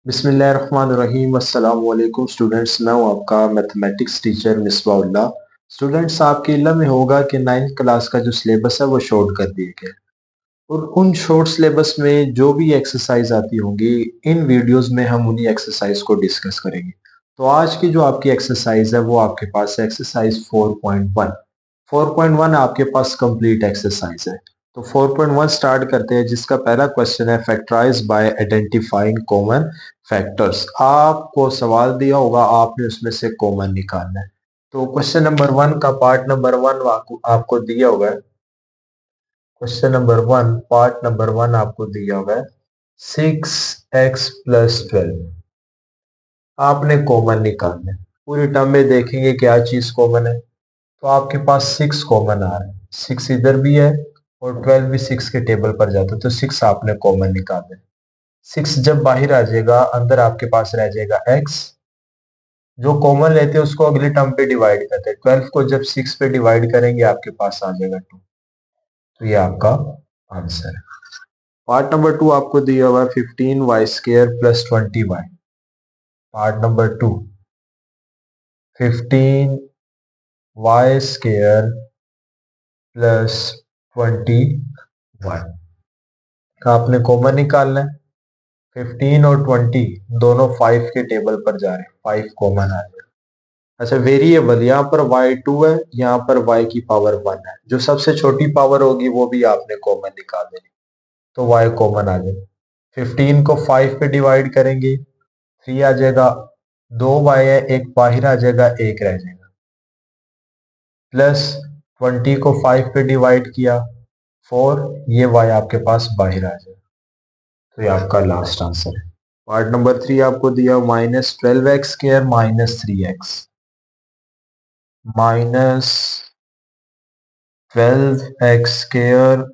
बिस्मिल्लाहिर्रहमानिर्रहीम। अस्सलाम वालेकुम स्टूडेंट्स, मैं हूं आपका मैथमेटिक्स टीचर मिसबाउल्लाह। स्टूडेंट्स, आपके इल्म में होगा कि 9th क्लास का जो सिलेबस है वो शॉर्ट कर दिया गया है। और उन शॉर्ट सिलेबस में जो भी एक्सरसाइज आती होंगी, इन वीडियोस में हम उन्हीं एक्सरसाइज को डिस्कस करेंगे। तो आज की जो आपकी एक्सरसाइज है वो आपके पास है एक्सरसाइज 4.1। 4.1 आपके पास कंप्लीट एक्सरसाइज है। तो 4.1 स्टार्ट करते हैं, जिसका पहला क्वेश्चन है factorise by identifying common factors. आपको सवाल दिया होगा, आपने उसमें से कॉमन निकालना है। तो क्वेश्चन नंबर 1 का पार्ट नंबर 1 आपको दिया होगा। क्वेश्चन नंबर 1 पार्ट नंबर 1 आपको दिया होगा 6x+12। आपने कॉमन निकालना है। पूरी टर्म में देखेंगे क्या चीज कॉमन है। तो आपके पास 6 कॉमन आ रहा है, 6 इधर भी है और 12 भी 6 के टेबल पर जाता है, तो 6 आपने कॉमन निकालना है। 6 जब बाहर आ जाएगा, अंदर आपके पास रह जाएगा x। जो कॉमन लेते हैं उसको अगले टर्म पे डिवाइड करते हैं। 12 को जब 6 पे डिवाइड करेंगे आपके पास आ जाएगा 2। तो ये आपका आंसर है। पार्ट नंबर 2 आपको दिया हुआ 15y² + 20y। Part number 2 15y² + 20y का आपने कॉमन निकालना है। 15 और 20 दोनों 5 के टेबल पर जा रहे हैं, 5 कॉमन आ रहे हैं। अच्छा, वेरिएबल यहाँ पर y2 है, यहाँ पर y की पावर 1 है। जो सबसे छोटी पावर होगी वो भी आपने कॉमन निकाल देनी। तो y कॉमन आ जाएगा। 15 को 5 पे डिवाइड करेंगे, 3 आ जाएगा। 2y है, एक बाहर आ जाएगा, एक रह जाएगा। प्लस 20 को 5 पे डिवाइड किया, 4, ये y आपके पास बाहर आ जाएगा। तो ये आपका लास्ट आंसर है। पार्ट नंबर 3 आपको दिया -12x² - 3x। -12x²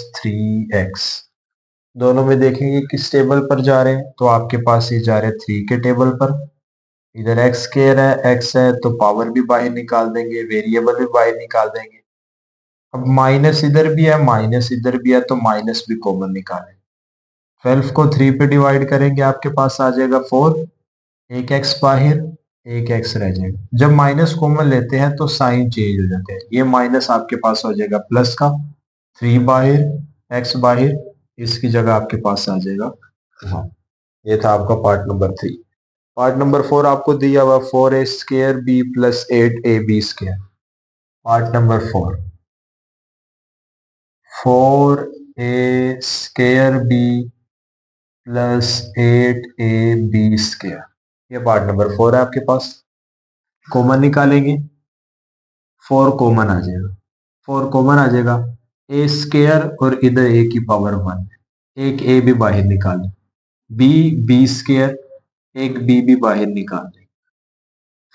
- 3x। दोनों में देखेंगे किस टेबल पर जा रहे हैं। तो आपके पास ये जा रहे हैं 3 के टेबल पर। इधर x² है, x है, तो पावर भी बाहर निकाल देंगे, वेरिएबल भी बाहर निकाल देंगे। अब माइनस इधर भी है, माइनस इधर भी है, तो माइनस भी कॉमन निकालें। 12 को 3 पे डिवाइड करेंगे, आपके पास आ जाएगा 4। एक एक्स बाहर, एक एक्स रह जाएगा। जब माइनस कॉमन लेते हैं तो साइन चेंज हो जाते हैं। ये माइनस आपके पास हो जाएगा प्लस का, 3 बाहर, एक्स बाहर, इसकी जगह आपके पास आ जाएगा 1। ये था आपका पार्ट नंबर 3। पार्ट नंबर 4 आपको दिया हुआ 4a² b + 8ab²। Part number 4 4a² b + 8ab²। ये पार्ट नंबर 4 है आपके पास। कॉमन निकालेंगे, 4 कॉमन आ जाएगा। 4 कॉमन आ जाएगा, a² और इधर a की पावर 1। एक a भी बाहर निकाल लें। b² एक b भी बाहर निकाल लें।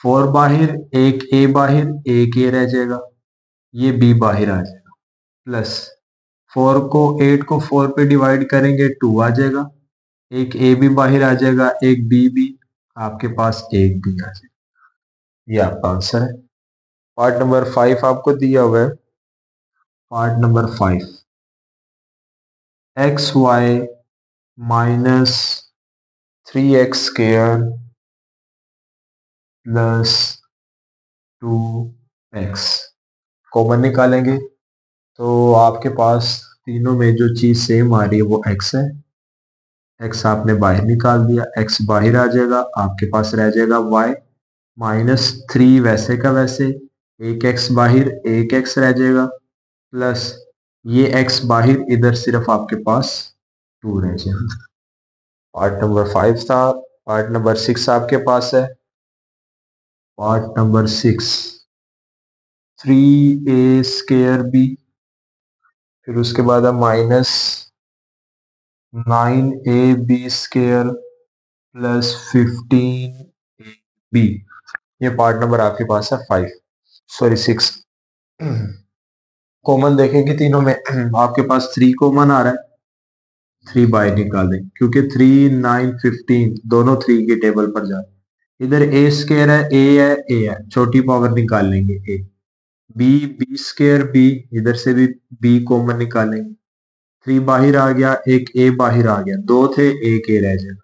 4 बाहर, एक a बाहर, एक a रह जाएगा, ये b बाहर आ जाएगा। प्लस 8 को 4 पे डिवाइड करेंगे, 2 आ जाएगा। एक a भी बाहर आ जाएगा, एक b भी, आपके पास एक b आ जाएगा। ये आपका आंसर है। पार्ट नंबर 5 आपको दिया हुआ है। Part number 5 xy - 3x² + 2x। Common निकालेंगे तो आपके पास तीनों में जो चीज सेम आ रही है वो x है। x आपने बाहर निकाल दिया, x बाहर आ जाएगा, आपके पास रह जाएगा y -3 वैसे का वैसे, एक x बाहर, एक x रह जाएगा। प्लस ये x बाहर, इधर सिर्फ आपके पास 2 रह जाएगा। पार्ट नंबर 5 था। पार्ट नंबर 6 आपके पास है। पार्ट नंबर 6 3a²b, फिर उसके बाद है -9ab² + 15ab। ये पार्ट नंबर आपके पास है 5, सॉरी 6। कॉमन देखेंगे तीनों में आपके पास 3 कॉमन आ रहा है, 3 बाहर निकाल दें, क्योंकि 3, 9, 15 दोनों 3 के टेबल पर जा रहे हैं। इधर a² है, a है, a है, छोटी पावर निकाल लेंगे a। b² b, इधर से भी b कॉमन निकालेंगे। 3 बाहर आ गया, एक a बाहर आ गया, 2 थे, एक a रह जाएगा।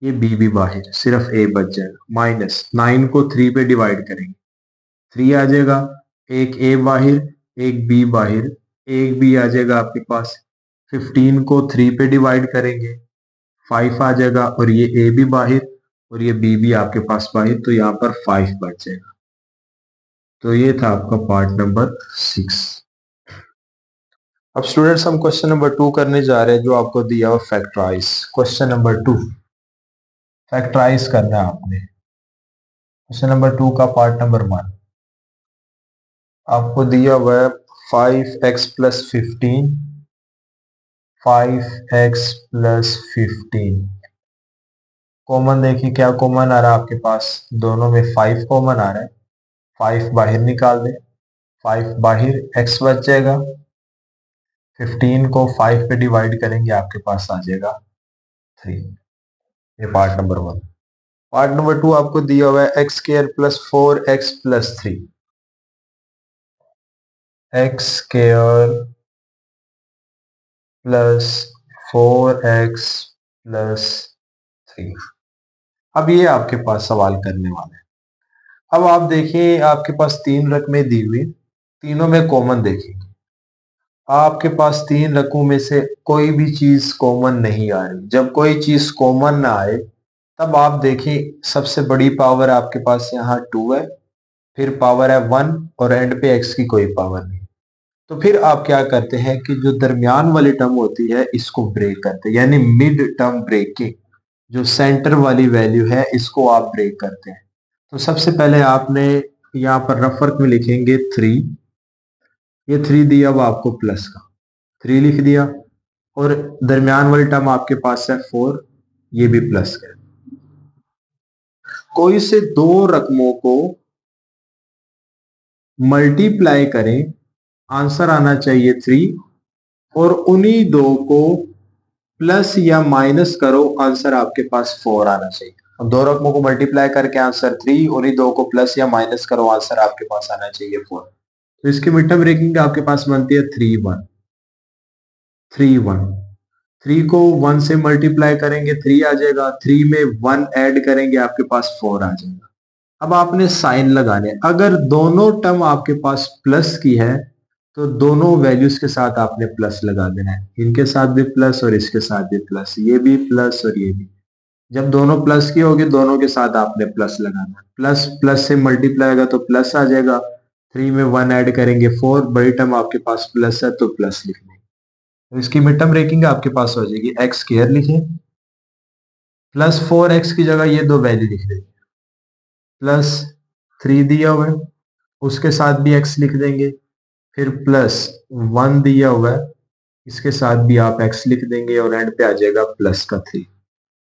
ये बी भी बाहर, सिर्फ ए बच जाएगा। माइनस 9 को 3 पे डिवाइड करेंगे, 3 आ जाएगा, एक ए बाहर, एक बी बाहर, एक बी आ जाएगा आपके पास। 15 को 3 पे डिवाइड करेंगे, 5 आ जाएगा, और ये ए भी बाहर और ये बी भी आपके पास बाहर, तो यहाँ पर 5 बच जाएगा। तो ये था आपका पार्ट नंबर 6। अब स्टूडेंट्स हम क्वेश्चन नंबर 2 करने जा रहे हैं, जो आपको दिया हुआ फैक्टराइज। क्वेश्चन नंबर 2 फैक्टराइज करना है आपने। क्वेश्चन नंबर 2 का पार्ट नंबर 1 आपको दिया हुआ है 5x plus 15, 5x plus 15। Common देखिए क्या कॉमन आ रहा है आपके पास, दोनों में 5 कॉमन आ रहा है। 5 बाहर निकाल दे, 5 बाहर, x बच जाएगा। 15 को 5 पे डिवाइड करेंगे, आपके पास आ जाएगा 3। ये पार्ट नंबर 1। पार्ट नंबर 2 आपको दिया हुआ है x square plus 4x plus 3। X square plus 4x plus 3। अब ये आपके पास सवाल करने वाला है। अब आप देखिए आपके पास 3 रकमें दी हुई, तीनों में कॉमन देखेंगे। आपके पास 3 रकमों में से कोई भी चीज कॉमन नहीं आ रही। जब कोई चीज कॉमन ना आए तब आप देखिए सबसे बड़ी पावर आपके पास यहाँ 2 है, फिर पावर है 1 और एंड पे x की कोई पावर नहीं। तो फिर आप क्या करते हैं कि जो दरमियान वाली टर्म होती है इसको ब्रेक करते हैं, यानी मिड टर्म ब्रेकिंग। जो सेंटर वाली वैल्यू है इसको आप ब्रेक करते हैं। तो सबसे पहले आपने यहाँ पर रफ वर्क में लिखेंगे 3। ये 3 दिया हुआ आपको प्लस का, 3 लिख दिया, और दरमियान वाली टर्म आपके पास है 4, ये भी प्लस का। कोई से दो रकमों को मल्टीप्लाई करें, आंसर आना चाहिए 3, और उन्हीं दो को प्लस या माइनस करो, आंसर आपके पास 4 आना चाहिए। अब दो रकमों को मल्टीप्लाई करके आंसर 3, उन्हीं दो को प्लस या माइनस करो, आंसर आपके पास आना चाहिए 4। तो इसकी मिड टर्म ब्रेकिंग आपके पास बनती है 3 1 3 1। 3 को 1 से मल्टीप्लाई करेंगे 3 आ जाएगा, 3 में 1 ऐड करेंगे आपके पास 4 आ जाएगा। अब आपने साइन लगाने, अगर दोनों टर्म आपके पास प्लस की है तो दोनों वैल्यूज के साथ आपने प्लस लगा देना है। इनके साथ भी प्लस और इसके साथ भी प्लस, ये भी प्लस और ये भी। जब दोनों प्लस की होगी दोनों के साथ आपने प्लस लगाना है। प्लस प्लस से मल्टीप्लाई होगा तो प्लस आ जाएगा, 3 में 1 ऐड करेंगे 4, बड़ी टर्म आपके पास प्लस है तो प्लस लिख देंगे। तो इसकी मिड टर्म ब्रेकिंग आपके पास हो जाएगी, एक्स स्क्वायर लिखिए प्लस 4x की जगह ये दो वैल्यू लिख देंगे, प्लस 3 दिया हुआ है उसके साथ भी x लिख देंगे, फिर प्लस 1 दिया हुआ है इसके साथ भी आप x लिख देंगे, और एंड पे आ जाएगा प्लस का 3।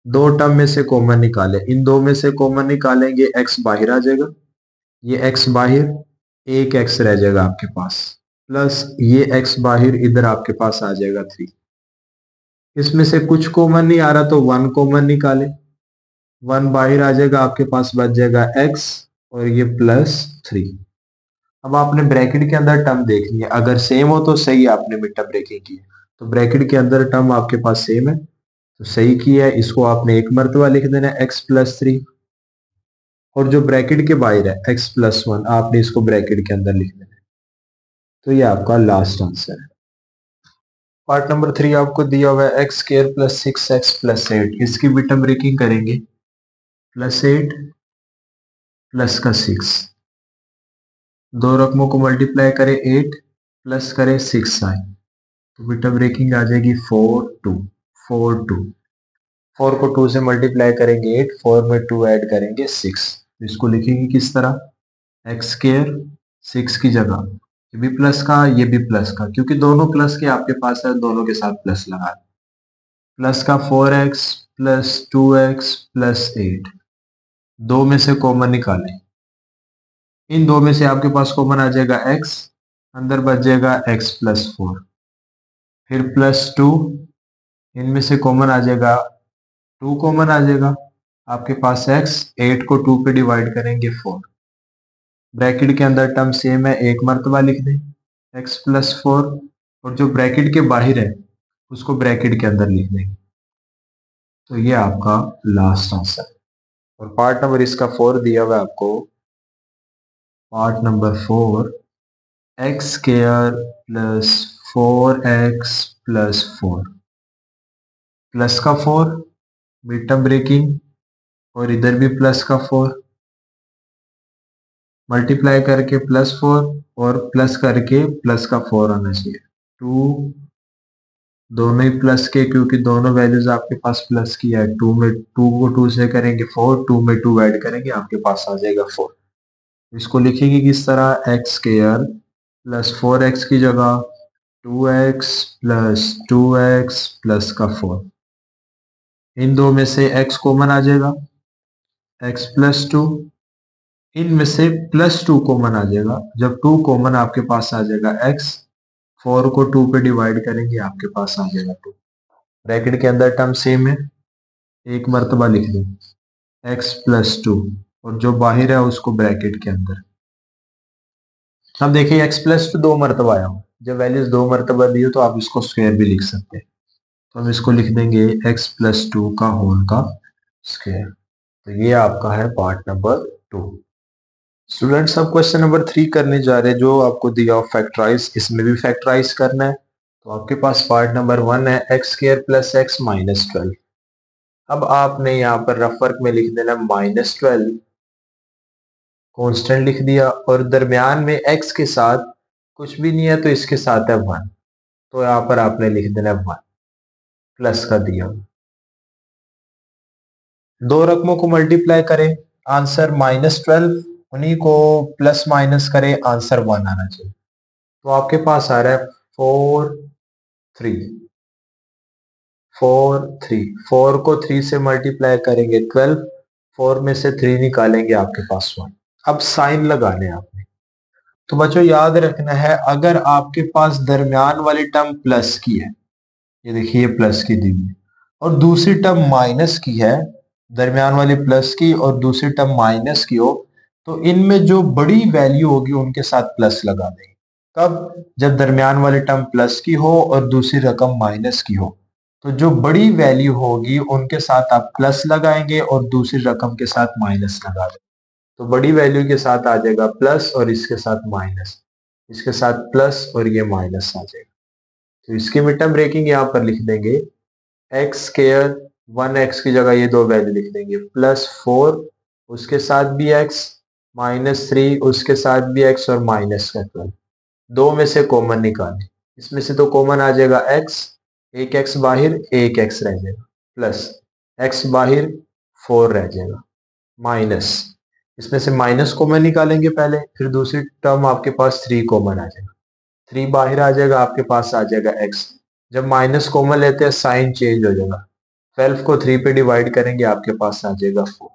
दो टर्म में से कॉमन निकाले, इन दो में से कॉमन निकालेंगे x बाहर आ जाएगा, ये x बाहर, एक x रह जाएगा आपके पास, प्लस ये x बाहर, इधर आपके पास आ जाएगा 3। इसमें से कुछ कॉमन नहीं आ रहा तो 1 कॉमन निकाले, 1 बाहर आ जाएगा, आपके पास बच जाएगा x और ये प्लस 3। अब आपने ब्रैकेट के अंदर टर्म देखनी है, अगर सेम हो तो सही, आपने मिड टर्म ब्रेकिंग की है। तो ब्रैकेट के अंदर टर्म आपके पास सेम है तो सही किया है, इसको आपने एक मरतबा लिख देना है x प्लस 3, और जो ब्रैकेट के बाहर है x प्लस 1 आपने इसको ब्रैकेट के अंदर लिख देना है। तो ये आपका लास्ट आंसर है। पार्ट नंबर 3 आपको दिया हुआ है x square plus 6x plus 8। इसकी मिड टर्म ब्रेकिंग करेंगे, प्लस 8 प्लस का 6, दो रकमों को मल्टीप्लाई करें 8 प्लस करें 6 आए तो बेटा ब्रेकिंग आ जाएगी 4 2 4 2। 4 को 2 से मल्टीप्लाई करेंगे 8, 4 में 2 ऐड करेंगे 6। इसको लिखेंगे किस तरह, एक्स स्क्वायर 6 की जगह ये भी प्लस का ये भी प्लस का, क्योंकि दोनों प्लस के आपके पास है दोनों के साथ प्लस लगा, प्लस का 4x प्लस 2x प्लस 8। दो में से कॉमन निकालें, इन दो में से आपके पास कॉमन आ जाएगा x, अंदर बच जाएगा x प्लस 4, फिर प्लस 2, इनमें से कॉमन आ जाएगा 2 कॉमन आ जाएगा, आपके पास x, 8 को 2 पे डिवाइड करेंगे 4, ब्रैकेट के अंदर टर्म सेम है एक मरतबा लिख दें x प्लस 4, और जो ब्रैकेट के बाहर है उसको ब्रैकेट के अंदर लिख देंगे। तो ये आपका लास्ट आंसर। और पार्ट नंबर इसका 4 दिया हुआ है आपको। Part number 4, x square plus 4x plus 4, plus का 4, मिड टर्म ब्रेकिंग, और इधर भी प्लस का 4, मल्टीप्लाई करके प्लस 4, और प्लस करके प्लस का 4 आना चाहिए। 2, दोनों ही प्लस के, क्योंकि दोनों वैल्यूज आपके पास प्लस की है। 2 में 2 को 2 से करेंगे 4, 2 में 2 ऐड करेंगे आपके पास आ जाएगा 4। इसको लिखेंगे किस तरह, एक्स स्क्वायर प्लस 4x की जगह 2x प्लस 2x प्लस का 4। इन दो में से x कॉमन आ जाएगा, x प्लस 2। इनमें से प्लस 2 कॉमन आ जाएगा। जब 2 कॉमन आपके पास आ जाएगा x, 4 को 2 पे डिवाइड करेंगे आपके पास आ जाएगा 2। ब्रैकेट के अंदर टर्म सेम है, एक मर्तबा लिख दें x प्लस 2, और जो बाहर है उसको ब्रैकेट के अंदर। अब देखिए x प्लस 2 दो मर्तबा आया हो, जब वैल्यूज दो मर्तबा दी हो तो आप इसको स्क्वायर भी लिख सकते हैं। तो हम इसको लिख देंगे x प्लस 2 का होल का स्क्वायर। तो ये आपका है पार्ट नंबर 2। स्टूडेंट्स अब क्वेश्चन नंबर 3 करने जा रहे हैं, जो आपको दिया फैक्टराइज, इसमें भी फैक्टराइज करना है। तो आपके पास पार्ट नंबर 1 है x square plus x minus 12। अब आपने यहाँ पर रफ वर्क में लिख देना माइनस 12, कॉन्स्टेंट लिख दिया, और दरमियान में x के साथ कुछ भी नहीं है तो इसके साथ है 1, तो यहाँ पर आपने लिख देना 1 प्लस का दिया। दो रकमों को मल्टीप्लाई करें, आंसर -12, उन्हीं को प्लस माइनस करें, आंसर 1 आना चाहिए। तो आपके पास आ रहा है 4 3 4 3, 4 को 3 से मल्टीप्लाई करेंगे 12, 4 में से 3 निकालेंगे आपके पास 1। अब साइन लगाने हैं आपने। तो बच्चों याद रखना है, अगर आपके पास दरमियान वाली टर्म प्लस की है, ये देखिए प्लस की दी हुई है, और दूसरी टर्म माइनस की है, दरमियान वाली प्लस की और दूसरी टर्म माइनस की हो, तो इनमें जो बड़ी वैल्यू होगी उनके साथ प्लस लगा देंगे। कब, जब दरमियान वाली टर्म प्लस की हो और दूसरी रकम माइनस की हो, तो जो बड़ी वैल्यू होगी उनके साथ आप प्लस लगाएंगे और दूसरी रकम के साथ माइनस लगा देंगे। तो बड़ी वैल्यू के साथ आ जाएगा प्लस और इसके साथ माइनस, इसके साथ प्लस और ये माइनस आ जाएगा। तो इसकी मिड टर्म ब्रेकिंग यहाँ पर लिख देंगे एक्स स्क्वायर, 1x की जगह ये दो वैल्यू लिख देंगे, प्लस 4 उसके साथ भी x, माइनस 3 उसके साथ भी x, और माइनस का 12। दो में से कॉमन निकालें, इसमें से तो कॉमन आ जाएगा x, एक x बाहर, एक x रह जाएगा, प्लस x बाहर 4 रह जाएगा, माइनस, इसमें से माइनस कॉमन निकालेंगे पहले, फिर दूसरी टर्म आपके पास 3 कॉमन आ जाएगा, 3 बाहर आ जाएगा, आपके पास आ जाएगा x। जब माइनस कॉमन लेते हैं साइन चेंज हो जाएगा, 12 को 3 पे डिवाइड करेंगे आपके पास आ जाएगा 4।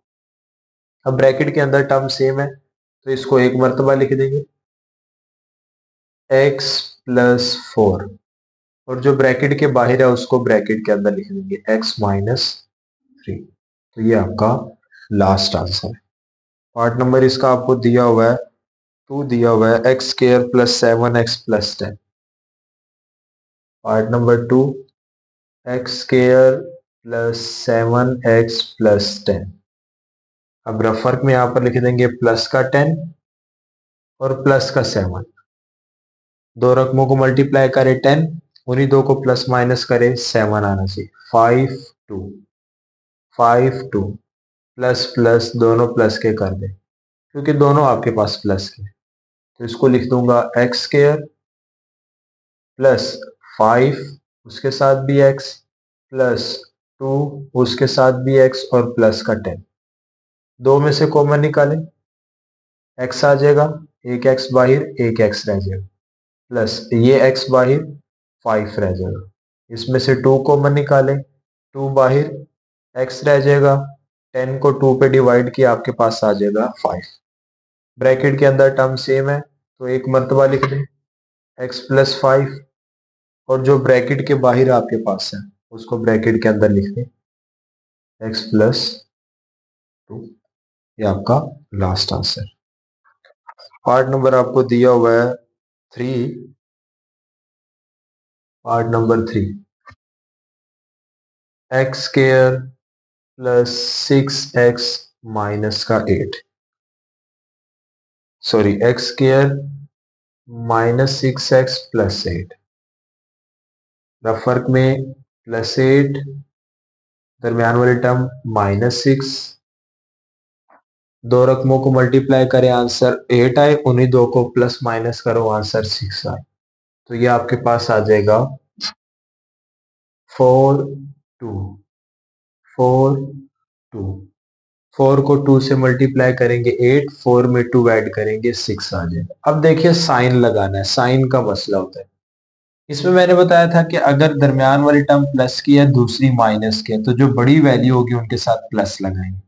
अब ब्रैकेट के अंदर टर्म सेम है तो इसको एक मर्तबा लिख देंगे x प्लस 4, और जो ब्रैकेट के बाहर है उसको ब्रैकेट के अंदर लिख देंगे x माइनस 3। तो ये आपका लास्ट आंसर है। पार्ट नंबर इसका आपको दिया हुआ है 2 दिया हुआ है x square plus 7x plus 10। Part number 2, x square plus 7x plus 10। अब रफ वर्क में यहां पर लिख देंगे प्लस का 10 और प्लस का 7। दो रकमों को मल्टीप्लाई करें 10, उन्हीं दो को प्लस माइनस करें 7 आना चाहिए। 5 2 5 2, प्लस प्लस दोनों प्लस के कर दें क्योंकि दोनों आपके पास प्लस के। तो इसको लिख दूंगा एक्स स्क्वायर प्लस 5 उसके साथ भी x, प्लस 2 उसके साथ भी x, और प्लस का 10। दो में से कॉमन निकालें, x आ जाएगा, एक x बाहर, एक x रह जाएगा, प्लस ये x बाहर 5 रह जाएगा। इसमें से 2 कॉमन निकालें, 2 बाहर, x रह जाएगा, 10 को 2 पे डिवाइड किया आपके पास आ जाएगा 5। ब्रैकेट के अंदर टर्म सेम है तो एक मर्तबा लिख दें x प्लस 5, और जो ब्रैकेट के बाहर आपके पास है उसको ब्रैकेट के अंदर लिख दें x प्लस 2। ये आपका लास्ट आंसर। पार्ट नंबर आपको दिया हुआ है 3। Part number 3, x square plus 6x minus का 8, sorry x square minus 6x plus 8, फर्क में प्लस 8, दरमियान वाली टर्म माइनस 6, दो रकमों को मल्टीप्लाई करें आंसर 8 आए, उन्हीं दो को प्लस माइनस करो आंसर 6 आए। तो ये आपके पास आ जाएगा 4 2 4 2, 4 को 2 से मल्टीप्लाई करेंगे 8, 4 में 2 ऐड करेंगे 6 आ जाएगा। अब देखिए साइन लगाना है, साइन का मसला होता है। इसमें मैंने बताया था कि अगर दरमियान वाली टर्म प्लस की है दूसरी माइनस की है तो जो बड़ी वैल्यू होगी उनके साथ प्लस लगाएंगे।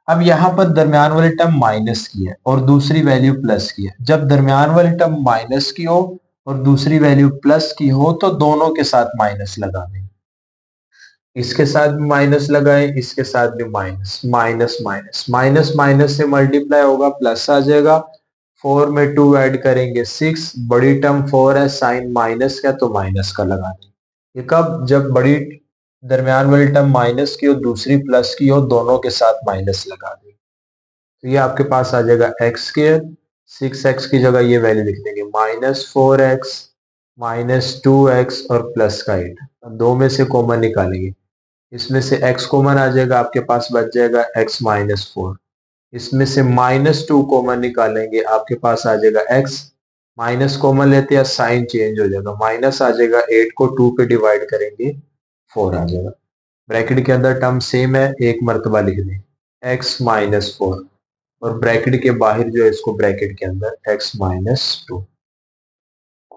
अब यहाँ पर दरमियान वाली टर्म माइनस की है और दूसरी वैल्यू प्लस की है। जब दरमियान वाली टर्म माइनस की हो और दूसरी वैल्यू प्लस की हो तो दोनों के साथ माइनस लगा दें। इसके साथ भी माइनस लगाएं, इसके साथ भी minus, minus minus minus minus से मल्टीप्लाई होगा प्लस आ जाएगा। 4 में 2 ऐड करेंगे 6, बड़ी टर्म 4 है, साइन माइनस का तो माइनस का लगा दें। ये कब, जब बड़ी दरमियान वाली टर्म माइनस की हो दूसरी प्लस की हो, दोनों के साथ माइनस लगा दें। तो ये आपके पास आ जाएगा एक्स स्क्वायर, 6x की जगह ये वैल्यू लिख देंगे माइनस 4x माइनस 2x और प्लस का 8। दो में से कॉमन निकालेंगे, इसमें से x कॉमन आ जाएगा, आपके पास बच जाएगा x माइनस 4। इसमें से माइनस 2 कॉमन निकालेंगे, आपके पास आ जाएगा x, माइनस कॉमन लेते हैं साइन चेंज हो जाएगा, माइनस आ जाएगा, 8 को 2 पे डिवाइड करेंगे 4 आ जाएगा। ब्रैकेट के अंदर टर्म सेम है, एक मरतबा लिख दें x माइनस 4 और ब्रैकेट के बाहर जो है इसको ब्रैकेट के अंदर x माइनस 2।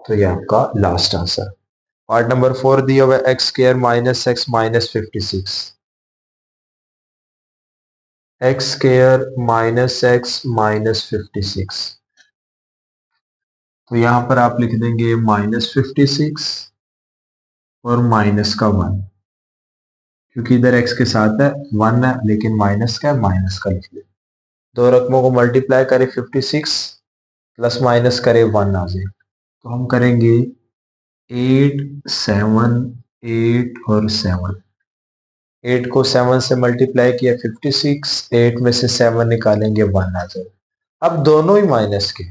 तो ये आपका लास्ट आंसर। पार्ट नंबर 4 दिया हुआ है x square minus x minus 56, x square minus x minus 56। तो यहां पर आप लिख देंगे माइनस 56 और माइनस का 1, क्योंकि इधर एक्स के साथ है 1 है लेकिन माइनस का है, माइनस का लिख दें। दो रकमों को मल्टीप्लाई करें 56 प्लस माइनस करें 1 आ जाए। तो हम करेंगे 8 7 8 और 7, 8 को 7 से मल्टीप्लाई किया 56, 8 में से 7 निकालेंगे 1 आ जाए। अब दोनों ही माइनस के,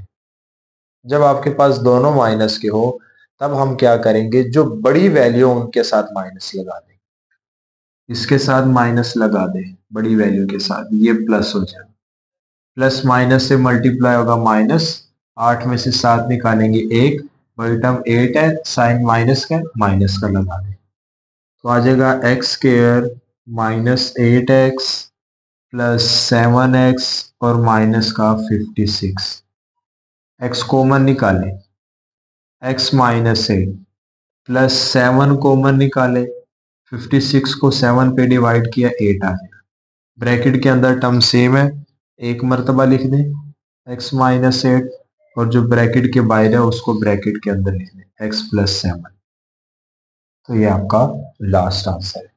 जब आपके पास दोनों माइनस के हो तब हम क्या करेंगे, जो बड़ी वैल्यू उनके साथ माइनस लगा दें। इसके साथ माइनस लगा दें बड़ी वैल्यू के साथ, ये प्लस हो जाए, प्लस माइनस से मल्टीप्लाई होगा माइनस, 8 में से 7 निकालेंगे 1, बड़ी टर्म 8 है, साइन माइनस का माइनस का लगा दें। तो आ जाएगा x square minus 8x plus 7x और माइनस का 56। x कॉमन निकालें, x माइनस 8 प्लस 7 कॉमन निकालें, 56 को 7 पे डिवाइड किया 8 आ जाएगा। ब्रैकेट के अंदर टर्म सेम है, एक मरतबा लिख दें x माइनस 8 और जो ब्रैकेट के बाहर है उसको ब्रैकेट के अंदर लिख दें x प्लस 7। तो ये आपका लास्ट आंसर है।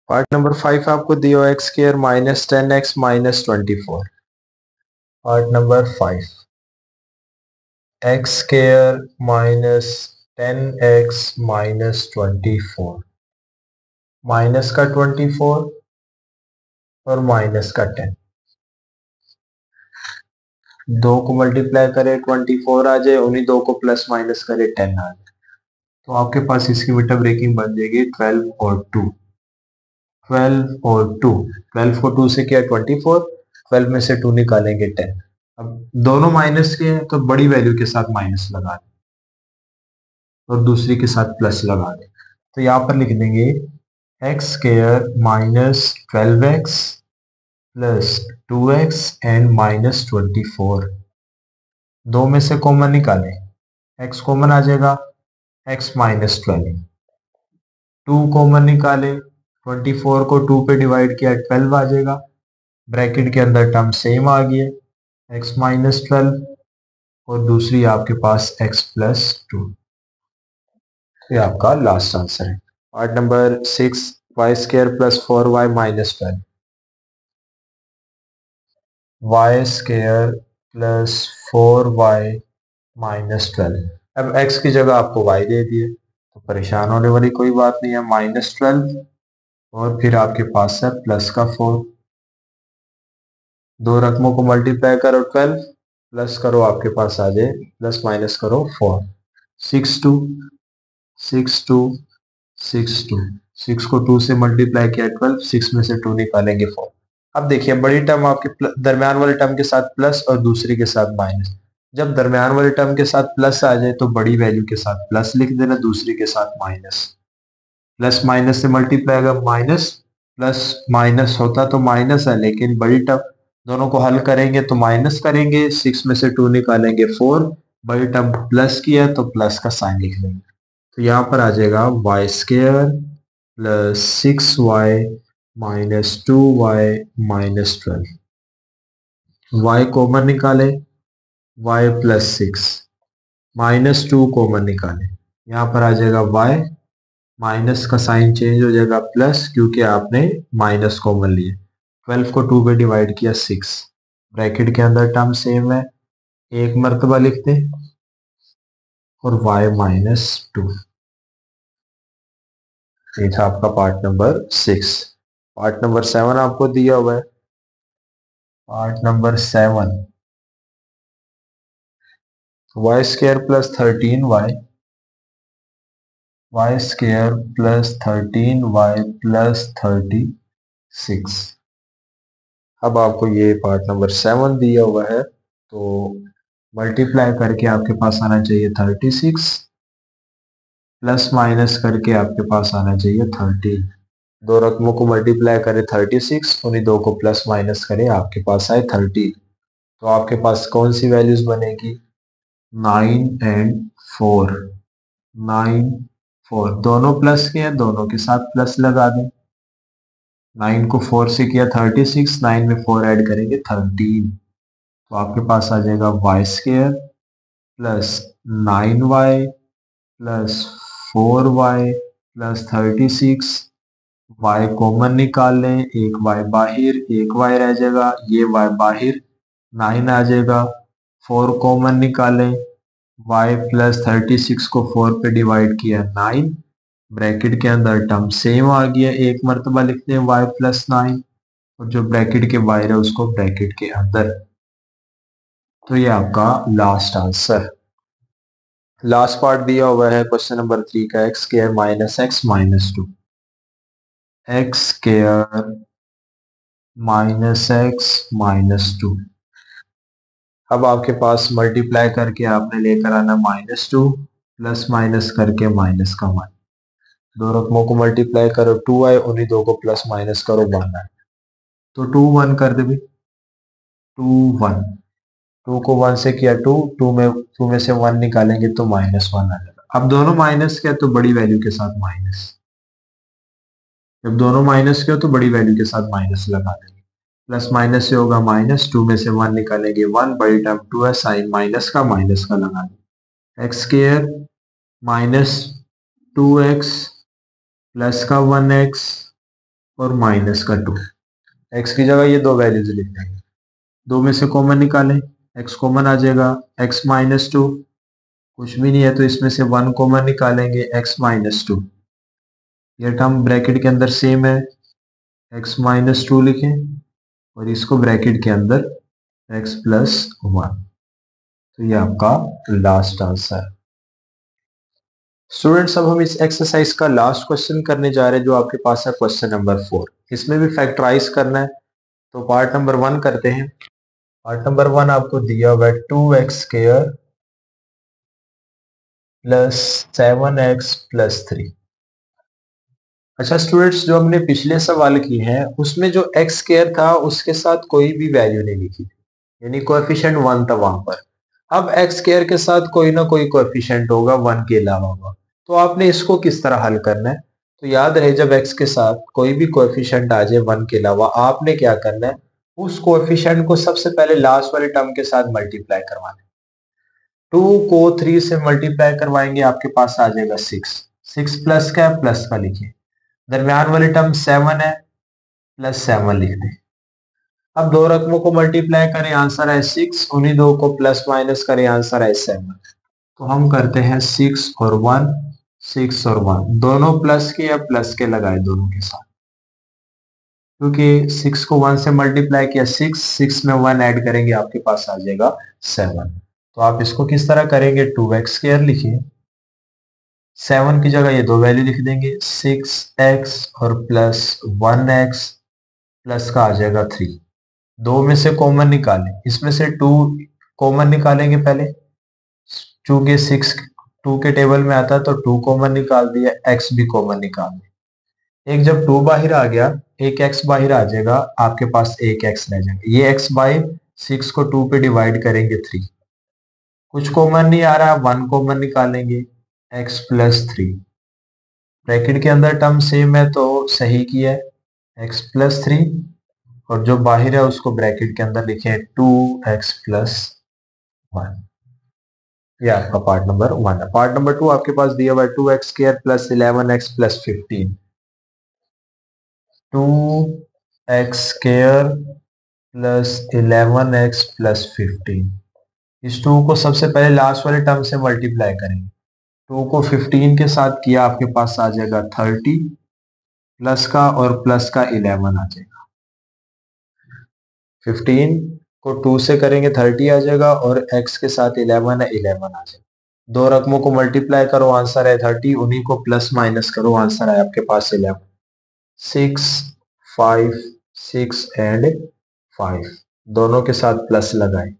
पार्ट नंबर 5 आपको दिया x square minus 10x minus 24। Part number 5, x square minus 10x minus 24, minus का 24 और माइनस का 10, दो को मल्टीप्लाई करें 24 आ जाए, उन्हीं दो को प्लस माइनस करें 10 आ जाए। तो आपके पास इसकी मीटर ब्रेकिंग बन जाएगी 12 और 2, 12 और 2, 12 को 2 से किया 24, 12 में से 2 निकालेंगे 10। अब दोनों माइनस के हैं तो बड़ी वैल्यू के साथ माइनस लगा दें और दूसरी के साथ प्लस लगा दें। तो यहाँ पर लिख देंगे x square minus 12x plus 2x and minus 24। दो में से कॉमन निकालें, x कॉमन आ जाएगा, x माइनस 12, 2 कॉमन निकाले, 24 को 2 पे डिवाइड किया 12 आ जाएगा। ब्रैकेट के अंदर टर्म सेम आ गया, x माइनस 12 और दूसरी आपके पास x प्लस 2। ये आपका लास्ट आंसर है। Part number 6, y square plus 4y minus 12, y square plus 4y minus 12। अब x की जगह आपको y दे दिए तो परेशान होने वाली कोई बात नहीं है, माइनस 12 और फिर आपके पास है प्लस का 4, दो रकमों को मल्टीप्लाई करो 12, प्लस करो आपके पास आ जाए, प्लस माइनस करो 4, 6 2 6 2 6 2, 6 को 2 से मल्टीप्लाई किया 12, 6 में से 2 निकालेंगे 4। अब देखिए बड़ी टर्म आपके दरम्यान वाले टर्म के साथ प्लस और दूसरी के साथ माइनस। जब दरम्यान वाले टर्म के साथ प्लस आ जाए तो बड़ी वैल्यू के साथ प्लस लिख देना, दूसरी के साथ माइनस। प्लस माइनस से मल्टीप्लाई, अगर माइनस प्लस माइनस होता तो माइनस है, लेकिन बड़ी टर्म दोनों को हल करेंगे तो माइनस करेंगे, 6 में से 2 निकालेंगे 4, बड़ी टर्म प्लस किया तो प्लस का साइन लिख देंगे। तो यहाँ पर आ जाएगा y square plus 6y minus 2y minus 12। Y common निकाले, y प्लस 6 माइनस 2 कॉमन निकाले, यहाँ पर आ जाएगा y, माइनस का साइन चेंज हो जाएगा प्लस, क्योंकि आपने माइनस कॉमन लिए। 12 को 2 पे डिवाइड किया 6, ब्रैकेट के अंदर टर्म सेम है, एक मर्तबा लिखते और y माइनस 2। ये था आपका पार्ट नंबर 6। पार्ट नंबर 7 आपको दिया हुआ है। Part number 7, y square plus 13y, y square plus 13y plus 36। अब आपको ये पार्ट नंबर 7 दिया हुआ है, तो मल्टीप्लाई करके आपके पास आना चाहिए 36, प्लस माइनस करके आपके पास आना चाहिए 13। दो रकमों को मल्टीप्लाई करें 36, उन्हीं दो को प्लस माइनस करें आपके पास आए 13। तो आपके पास कौन सी वैल्यूज बनेगी? 9 एंड 4। 9 4 दोनों प्लस के हैं, दोनों के साथ प्लस लगा दें। 9 को 4 से किया 36, 9 में 4 ऐड करेंगे 13। तो आपके पास आ जाएगा y square plus 9y plus 4y plus 36। y common निकाल लें, एक y बाहर, एक y रह जाएगा, ये y बाहर, 9 आ जाएगा। 4 कॉमन निकालें, y प्लस 36 को 4 पे डिवाइड किया 9, ब्रैकेट के अंदर टर्म सेम आ गया, एक मरतबा लिखते हैं y प्लस 9, और जो ब्रैकेट के बाहर है उसको ब्रैकेट के अंदर। तो ये आपका लास्ट आंसर। लास्ट पार्ट दिया हुआ है क्वेश्चन नंबर 3 का, x square minus x minus 2। X square minus x minus 2। अब आपके पास मल्टीप्लाई करके आपने लेकर आना -2, प्लस माइनस करके माइनस का 1। दो रकमों को मल्टीप्लाई करो 2 आए, उन्हीं दो को प्लस माइनस करो 1 आए। तो 2 1 कर दे भी, 2 1, 2 को 1 से किया 2, 2 में से 1 निकालेंगे तो -1 आ जाएगा। अब दोनों माइनस किया तो बड़ी वैल्यू के साथ माइनस, जब दोनों माइनस किया तो बड़ी वैल्यू के साथ माइनस लगा देंगे। प्लस माइनस से होगा माइनस, 2 में से 1 निकालेंगे 1, बड़ी टर्म 2 है, साइन माइनस का लगा देंगे। X square minus 2x plus का 1x और माइनस का 2। x की जगह ये दो वैल्यूज लिख देंगे, दो में से कॉमन निकालें, x कॉमन आ जाएगा, x माइनस 2, कुछ भी नहीं है तो इसमें से 1 कॉमन निकालेंगे, x माइनस 2। ये टर्म ब्रैकेट के अंदर सेम है, x माइनस 2 लिखें और इसको ब्रैकेट के अंदर x प्लस 1। तो ये आपका लास्ट आंसर है। स्टूडेंट्स अब हम इस एक्सरसाइज का लास्ट क्वेश्चन करने जा रहे हैं, जो आपके पास है क्वेश्चन नंबर 4। इसमें भी फैक्टराइज करना है, तो पार्ट नंबर 1 करते हैं। पार्ट नंबर 1 आपको दिया हुआ है 2x square plus 7x plus 3। अच्छा स्टूडेंट्स, जो हमने पिछले सवाल की हैं उसमें जो एक्स स्क्वायर था उसके साथ कोई भी वैल्यू नहीं लिखी थी, यानी कोएफिशिएंट 1 था वहां पर। अब एक्स स्क्वायर के साथ कोई ना कोई कोएफिशिएंट होगा 1 के अलावा होगा, तो आपने इसको किस तरह हल करना है? तो याद रहे, जब एक्स के साथ कोई भी कोएफिशिएंट आ जाए 1 के अलावा, आपने क्या करना है, उस कोएफिशिएंट को सबसे पहले लास्ट वाले टर्म के साथ मल्टीप्लाई करवाना है। 2 को 3 से मल्टीप्लाई करवाएंगे, आपके पास आ जाएगा 6। 6 प्लस का है, प्लस का लिखिए, दरमियान वाली टर्म 7 है, प्लस 7 लिख दें। अब दो रकमों को मल्टीप्लाई करें, आंसर है 6, उन्हीं दो को प्लस माइनस करें, आंसर है 7। तो हम करते हैं 6 और 1, 6 और 1 दोनों प्लस के या प्लस के लगाए दोनों के साथ, क्योंकि 6 को 1 से मल्टीप्लाई किया 6 में 1 ऐड करेंगे आपके पास आ जाएगा 7। तो आप इसको किस तरह करेंगे, 2x² लिखिए, 7 की जगह ये दो वैल्यू लिख देंगे 6x और प्लस 1x प्लस का आ जाएगा 3। दो में से कॉमन निकालें, इसमें से 2 कॉमन निकालेंगे पहले, चूंकि 6 2 के टेबल में आता है तो 2 कॉमन निकाल दिया, x भी कॉमन निकाल दिया। एक जब 2 बाहर आ गया, एक x बाहर आ जाएगा, आपके पास एक x रह जाएगा। ये x बाई 6 को 2 पे डिवाइड करेंगे 3, कुछ कॉमन नहीं आ रहा, 1 कॉमन निकालेंगे, x प्लस 3। ब्रैकेट के अंदर टर्म सेम है तो सही किया है, x प्लस 3, और जो बाहर है उसको ब्रैकेट के अंदर लिखे 2x प्लस 1। ये आपका पार्ट नंबर 1 है। पार्ट नंबर 2 आपके पास दिया हुआ है 2x² plus 11x plus 15। 2x² plus 11x plus 15, इस 2 को सबसे पहले लास्ट वाले टर्म से मल्टीप्लाई करेंगे। 2 को 15 के साथ किया, आपके पास आ जाएगा 30 प्लस का और प्लस का 11 आ जाएगा। 15 को 2 से करेंगे 30 आ जाएगा और x के साथ 11 है, 11 आ जाएगा। दो रकमों को मल्टीप्लाई करो, आंसर है 30, उन्हीं को प्लस माइनस करो, आंसर है आपके पास 11। 6 5 6 एंड 5 दोनों के साथ प्लस लगाए,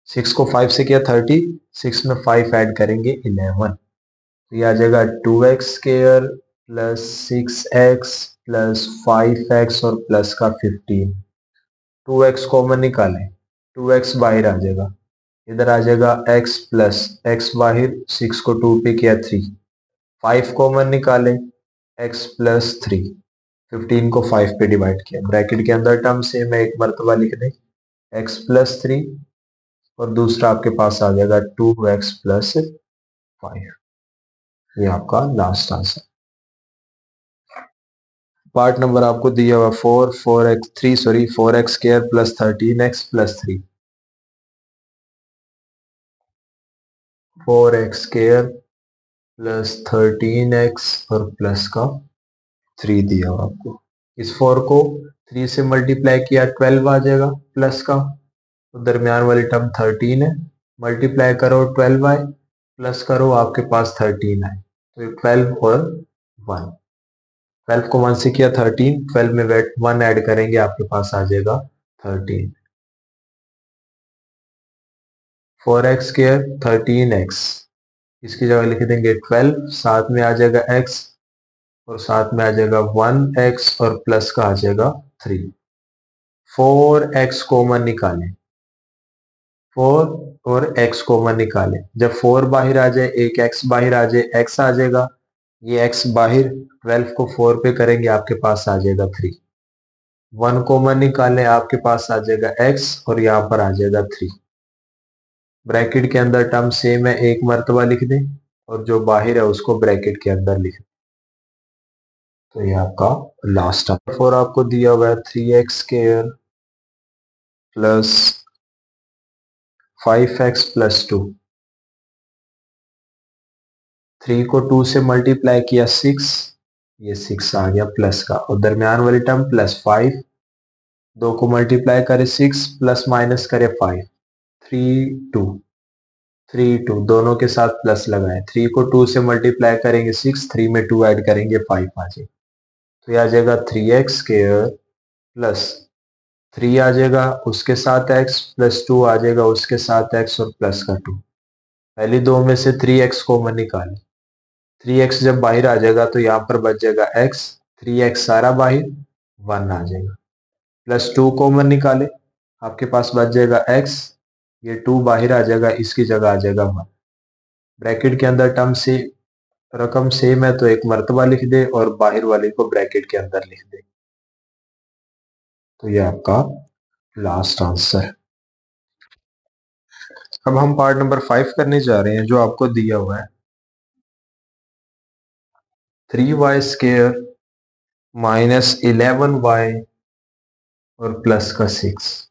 6 को 5 से किया 30, 6 में 5 ऐड करेंगे 11, तो ये आ जाएगा 2x² plus 6x plus 5x और प्लस का 15। 2x कॉमन निकालें, 2x बाहर आ जाएगा, इधर आ जाएगा x प्लस x बाहर, 6 को 2 पे किया 3, 5 कॉमन निकालें, x प्लस 3, 15 को 5 पे डिवाइड किया, ब्रैकेट के अंदर टर्म सेम है, एक मरतबा लिख दें, x प्लस 3 और दूसरा आपके पास आ जाएगा 2x प्लस 5। ये आपका लास्ट आंसर। पार्ट नंबर आपको दिया हुआ 4x² plus 13x plus 3। 4x² plus 13x और प्लस का 3 दिया हुआ आपको। इस 4 को 3 से मल्टीप्लाई किया 12 आ जाएगा प्लस का, तो दरमियान वाली टर्म 13 है, मल्टीप्लाई करो 12 आए, प्लस करो आपके पास 13 आए, तो 12 और 1, 12 को 1 से किया 13, 12 में 1 ऐड करेंगे, आपके पास आ जाएगा 13। 4x² 13x, इसकी जगह लिख देंगे 12, साथ में आ जाएगा x और साथ में आ जाएगा 1x और प्लस का आ जाएगा 3। 4x कॉमन निकालें, 4 और x कॉमन निकालें, जब 4 बाहर आ जाए, एक x बाहर आ जाए, x आ जाएगा, ये x बाहर, 12 को 4 पे करेंगे, आपके पास आ जाएगा 3। 1 कॉमन निकालें, आपके पास आ जाएगा x और यहाँ पर आ जाएगा 3। ब्रैकेट के अंदर टर्म सेम है, एक मरतबा लिख दें और जो बाहर है उसको ब्रैकेट के अंदर लिख दें, तो ये आपका लास्ट नंबर। 4 आपको दिया हुआ है 3x² प्लस 5x प्लस 2। 3 को 2 से मल्टीप्लाई किया 6, ये 6 आ गया प्लस का, और दरमियान वाली टर्म प्लस 5, 2 को मल्टीप्लाई करे 6 प्लस माइनस करे 5, 3 2, 3 2 दोनों के साथ प्लस लगाए, 3 को 2 से मल्टीप्लाई करेंगे 6, 3 में 2 ऐड करेंगे 5 आ जाएगा, तो ये आ जाएगा 3x² प्लस 3 आ जाएगा, उसके साथ x प्लस 2 आ जाएगा, उसके साथ x और प्लस का 2। पहली दो में से 3x कॉमन निकालें, 3x जब बाहर आ जाएगा तो यहाँ पर बच जाएगा x, 3x सारा बाहर, 1 आ जाएगा, प्लस 2 कॉमन निकाले, आपके पास बच जाएगा x, ये 2 बाहर आ जाएगा, इसकी जगह आ जाएगा 1। ब्रैकेट के अंदर टर्म से रकम सेम है तो एक मरतबा लिख दे और बाहर वाले को ब्रैकेट के अंदर लिख दे, तो ये आपका लास्ट आंसर है। अब हम पार्ट नंबर 5 करने जा रहे हैं, जो आपको दिया हुआ है 3y² माइनस 11y और प्लस का 6।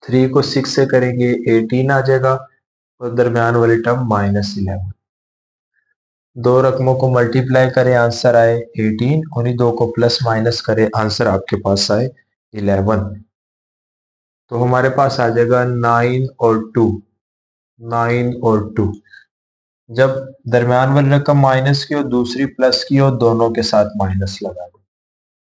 3 को 6 से करेंगे 18 आ जाएगा और दरमियान वाली टर्म -11। दो रकमों को मल्टीप्लाई करें, आंसर आए 18। उन्हीं दो को प्लस माइनस करें, आंसर आपके पास आए 11। तो हमारे पास आ जाएगा 9 और 2। 9 और 2। जब दरमियान वाली रकम माइनस की हो, दूसरी प्लस की हो, दोनों के साथ माइनस लगा दो।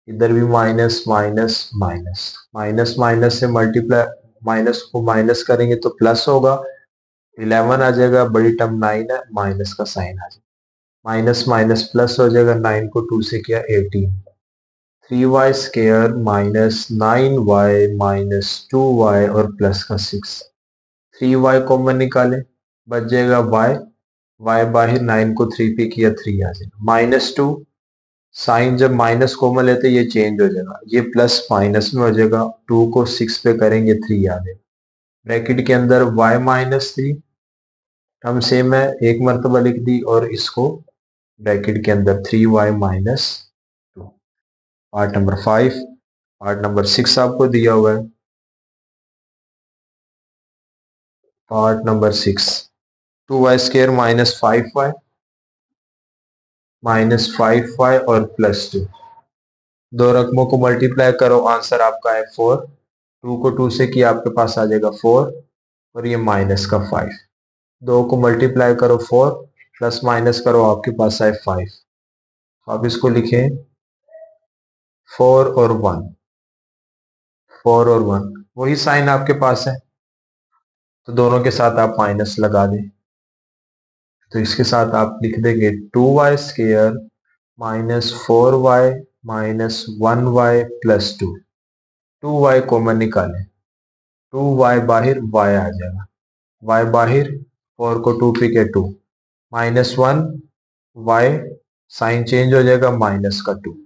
इधर भी minus minus minus, minus minus से मल्टीप्लाई, माइनस को माइनस करेंगे तो प्लस होगा, 11 आ जाएगा, बड़ी टर्म 9 है, माइनस का साइन आ जाएगा, माइनस माइनस प्लस हो जाएगा, 9 को 2 से किया 18। 3y square minus 9y minus 2y और प्लस का 6। 3y कॉमन निकाले, बच जाएगा y बाहर, 9 को 3 पे किया 3 आ जाएगा, माइनस 2। साइन जब माइनस कॉमन लेते ये चेंज हो जाएगा, ये प्लस माइनस में हो जाएगा, 2 को 6 पे करेंगे 3 आ जाएगा। ब्रैकेट के अंदर y माइनस 3, हम सेम है, एक मरतबा लिख दी, और इसको ब्रैकेट के अंदर 3y minus 2। Part number 5। Part number 6 आपको दिया हुआ है। Part number 6, 2y square minus 5y minus 5y और प्लस 2। दो रकमों को मल्टीप्लाई करो, आंसर आपका है 4। 2 को 2 से किया, आपके पास आ जाएगा 4, और ये माइनस का 5। दो को मल्टीप्लाई करो 4, प्लस माइनस करो, आपके पास आए 5। आप इसको लिखें 4 और 1। 4 और 1 वही साइन आपके पास है, तो दोनों के साथ आप माइनस लगा दें। तो इसके साथ आप लिख देंगे 2y square minus 4y minus 1y plus 2। 2y common निकालें, 2y बाहर, y आ जाएगा, y बाहर, 4 को 2 पे के 2, माइनस 1 y, साइन चेंज हो जाएगा, माइनस का 2।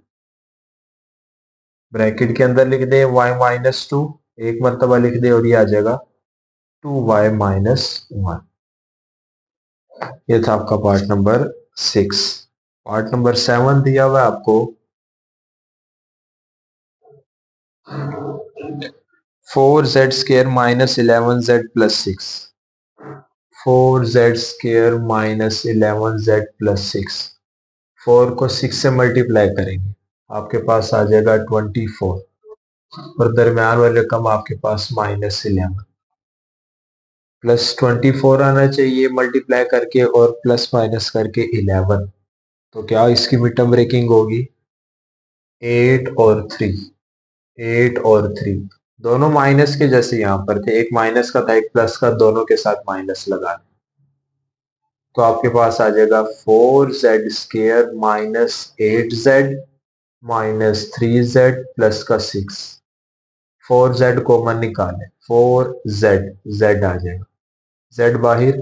ब्रैकेट के अंदर लिख दे y माइनस 2, एक मरतबा लिख दे, और ये आ जाएगा 2y माइनस 1। ये था आपका पार्ट नंबर 6। पार्ट नंबर 7 दिया हुआ है आपको। 4z square minus 11z plus 6। 4z square minus 11z plus 6। 4 को 6 से मल्टीप्लाई करेंगे, आपके पास आ जाएगा 24, और दरमियान वाली रकम आपके पास माइनस 11। प्लस 24 आना चाहिए मल्टीप्लाई करके, और प्लस माइनस करके 11। तो क्या इसकी मिड टर्म ब्रेकिंग होगी? 8 और 3। 8 और 3 दोनों माइनस के जैसे यहाँ पर थे, एक माइनस का था एक प्लस का, दोनों के साथ माइनस लगा, तो आपके पास आ जाएगा 4z square minus 8z minus 3z plus का 6। 4z कॉमन निकाले, 4z, z आ जाएगा, z बाहर,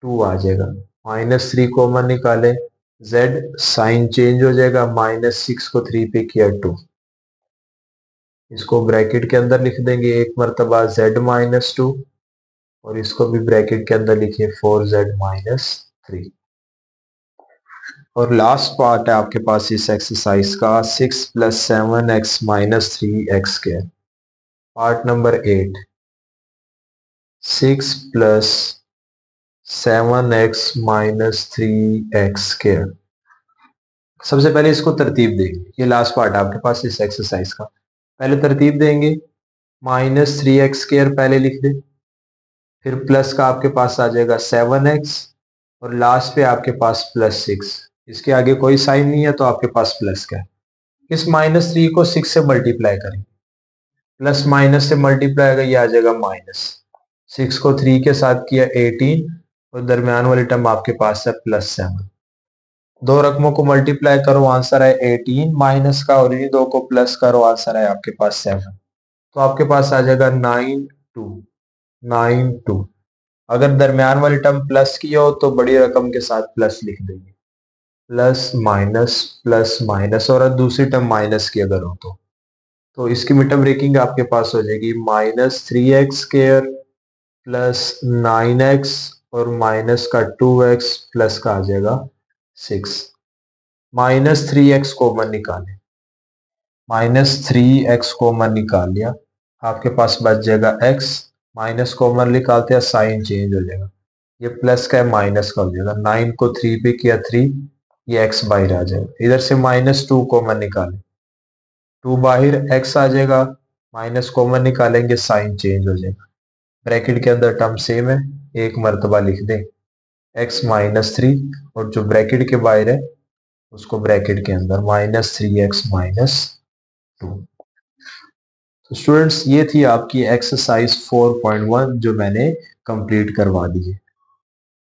2 आ जाएगा, माइनस 3 कॉमन निकाले, z, साइन चेंज हो जाएगा, माइनस 6 को 3 पे किया 2। इसको ब्रैकेट के अंदर लिख देंगे एक मरतबा z माइनस 2, और इसको भी ब्रैकेट के अंदर लिखिए 4z माइनस 3। और लास्ट पार्ट है आपके पास इस एक्सरसाइज का, 6 plus 7x minus 3x square. Part number 8, 6 plus 7x minus 3x square. सबसे पहले इसको तरतीब देंगे, ये लास्ट पार्ट आपके पास इस एक्सरसाइज का। पहले तरतीब देंगे, माइनस 3x स्क्वायर पहले लिख दे, फिर प्लस का आपके पास आ जाएगा 7x, और लास्ट पे आपके पास प्लस 6। इसके आगे कोई साइन नहीं है, तो आपके पास प्लस का है। इस माइनस 3 को 6 से मल्टीप्लाई करें, प्लस माइनस से मल्टीप्लाई अगर ये आ जाएगा माइनस, 6 को 3 के साथ किया 18, और दरमियान वाली टर्म आपके पास है प्लस 7। दो रकमों को मल्टीप्लाई करो, आंसर है 18 माइनस का, और इन्हीं दो को प्लस करो, आंसर है आपके पास 7। तो आपके पास आ जाएगा 9 2। 9 2। अगर दरमियान वाली टर्म प्लस की हो तो बड़ी रकम के साथ प्लस लिख देंगे, प्लस माइनस, और दूसरी टर्म माइनस की अगर हो तो इसकी मिड टर्म ब्रेकिंग आपके पास हो जाएगी minus 3x square plus 9x, और माइनस का 2x प्लस का आ जाएगा 6। माइनस 3x कॉमन निकालें, माइनस 3x कॉमन निकाल लिया, आपके पास बच जाएगा x, माइनस कॉमन निकालते हैं, साइन चेंज हो जाएगा, ये प्लस का है माइनस का हो जाएगा, 9 को 3 पे किया 3, ये x बाहर आ जाएगा। इधर से -2 कॉमन निकालें, 2 बाहर, x आ जाएगा, माइनस कॉमन निकालेंगे, साइन चेंज हो जाएगा। ब्रैकेट के अंदर टर्म सेम है, एक मर्तबा लिख दें x-3, और जो ब्रैकेट के बाहर है उसको ब्रैकेट के अंदर -3x-2। तो स्टूडेंट्स ये थी आपकी एक्सरसाइज 4.1 जो मैंने कंप्लीट करवा दी है।